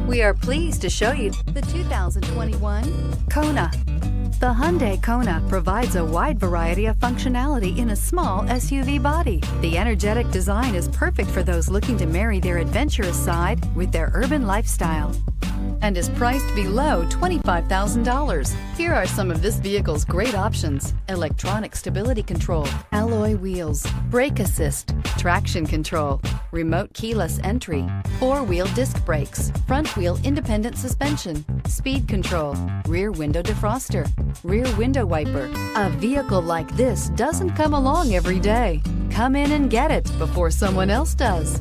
We are pleased to show you the 2021 Kona. The Hyundai Kona provides a wide variety of functionality in a small SUV body. The energetic design is perfect for those looking to marry their adventurous side with their urban lifestyle and is priced below $25,000. Here are some of this vehicle's great options: electronic stability control, alloy wheels, brake assist, traction control, remote keyless entry, four-wheel disc brakes, front-wheel independent suspension, speed control, rear window defroster, rear window wiper. A vehicle like this doesn't come along every day. Come in and get it before someone else does.